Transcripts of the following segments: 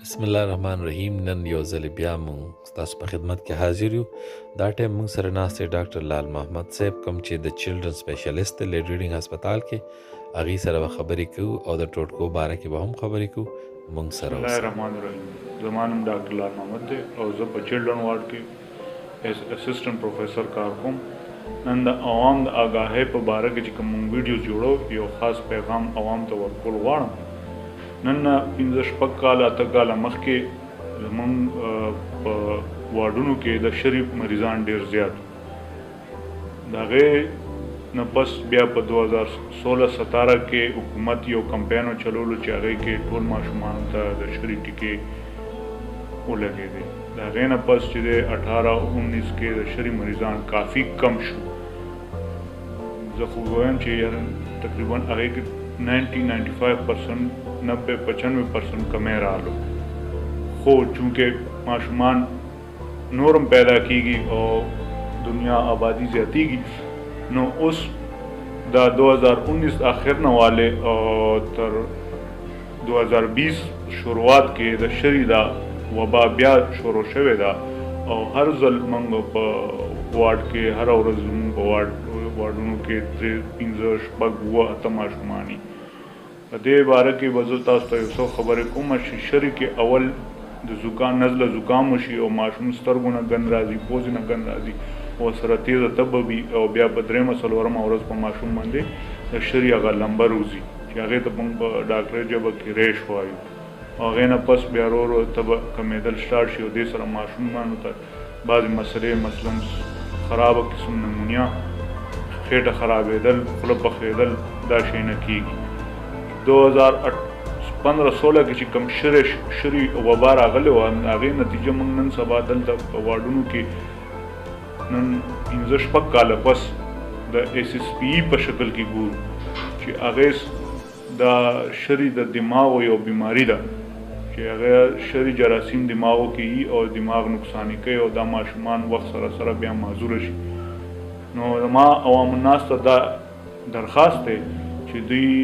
بسم الله الرحمن الرحیم. نن یو ځل بیا موږ ستاسو په خدمت کې حاضر یو. دا ټایم موږ سره ناست دی ډاکټر لال محمد صاحب، کوم چې د چلډرن سپیشلیست دی لیډ ریډینګ هسپتال کې. هغې سره به خبرې کوو او د ټوټکو باره کې به هم خبرې کوو. موږ بسم سره الله اوسئ. الرحمن الرحیم. زما نوم ډاکټر لال محمد دی او زه په چلډرن وارډ کې ایز اسسټنټ پروفیسر کار کوم. نن د عوام د آګاهۍ په باره کې چې کوم موږ ویډیو جوړو، یو خاص پیغام عوام ته ورکول غواړم. نن 15 کاله 8 کاله مخکې زمونږ په وارډونو کې د شریف مریضان ډیر زیات. د هغې نه پس بیا په 2016-17 کې حکومت یو کمپین چلولو چې هغې کې ټول ماشومانو ته د شری ټیکې ولګېدې. د هغې نه پس چې د 18-19 کې د شری مریضان کافي کم شو. زه خو وایم چې تقریبا هغې کې 90-95% 90-95% کمی رالو. خو چونکه ماشومان نورم پیدا کیږي او دنیا آبادی زیاتیږي، نو اوس دا 2019 آخر نه والے او تر 2020 شروعات کې د شری دا وبا بیا شروع شوې ده او هر ځل موږ په وارډ کې هر ورځ موږ په وارډونو کې 3-15-8 ماشومانی. په دې باره کې به زه تاسو ته یو څه خبرې کوم چې شری کې اول د زکام نزله زکام وشي او ماشوم سترګو نه ګند راځي، پوزې نه ګند راځي او سره تیزه تبه وي او بیا په 3-4 ورځ په ماشوم باندې د شری هغه لمبه روزي چې هغې ته موږ په ډاکټري ژبه کې ریش وایو. او هغې نه پس بیا ورو ورو تبه کمېدل سټارټ شي او دې سره ماشومانو ته بعضې مسلې مثلا خرابه قسم نمونیا، خېټه خرابېدل، خوله پخېدل، دا شی نه کېږي. 2015-16 کې چې کوم شری وبا راغلی وه، هغې نتیجه موږ نن سبا دلته په وارډونو کې نن 15-16 کاله پس د SSPE په شکل کې ګورو چې هغې دا شری د دماغو یو بیماری ده چې هغه شری جراثیم دماغو کې او دماغ نقصانی کوي او دا ماشومان وخت سره سره بیا معذور شي. نو زما عوام الناس ته دا درخواست دی چې دوی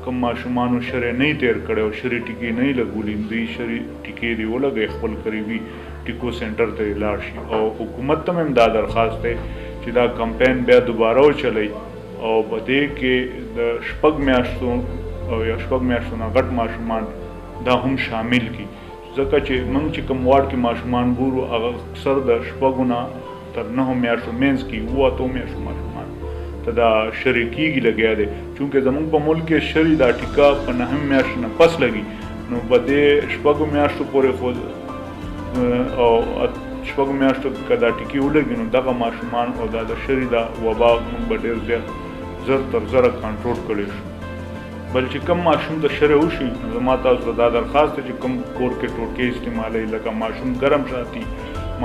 کوم ماشومانو شری نه تیر کړی او شری ټیکې نه لګولي، دوی شری ټیکې دی ولګوي، خپل قریبي ټیکو سنټر ته لاړ شي. او حکومت ته هم دا درخواست دی چې دا کمپین بیا دوباره وچلوي او په دې کې د 6 میاشتو او یا 6 میاشتو نه غټ ماشومان دا هم شامل کی، ځکه چې موږ چې کوم وارډ کې ماشومان ګورو هغه اکثر د 6 نه تر 9 میاشتو مینځ کې 7 میاشتو ماشومان ته دا شری کېږي لګیا دی. چونکه زموږ په ملک کې شری دا ټیکا په 9 میاشتو نه پس لګي، نو په دې 6 میاشتو پورې خو او 6 میاشتو که دا ټیکې ولګي نو دغه ماشومان او دا د شری دا وبا موږ به ډېر زیات زر تر زره کنټرول کړی شو. بل چې کوم ماشوم د شری وشي، نو زما تاسو ته دا درخواست دی چې کوم کور کې ټوټکې استعمالوي، لکه ماشوم ګرم ساتي،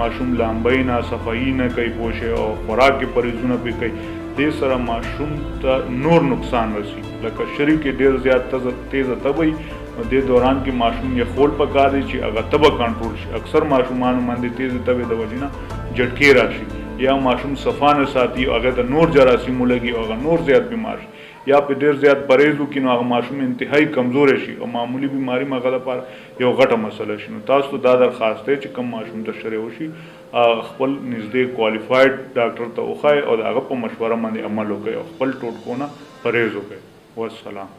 ماشوم لامبۍ نه صفایي نه کوي پوښې او خوراک کې پرهیزونه پې کوي، دې سره ماشوم ته نور نقصان رسي. لکه شری کې ډېر زیات تیزه تبه وي، نو دې دوران کې ماشوم یې خول پکار دی چې هغه تبه کنټرول شي. اکثر ماشومانو باندې تیزه تبې د وجې نه جټکې راشي، یا ماشوم صفا نه ساتي او هغه ته نور جراثیم ولګي او هغه نور زیات بیمار شي، یا په ډېر زیات پرهیز وکړي نو هغه ماشوم انتهایی کمزوری شي او معمولی بیماری هم هغه لپاره یو غټه مسله شي. نو تاسو ته دا درخواست دی چې کوم ماشوم ته شری وشي خپل نږدې کوالیفاید ډاکټر ته وښایي او د هغه په مشوره باندې عمل وکړي او خپل ټوټکو نه پرهیز وکړي. والسلام.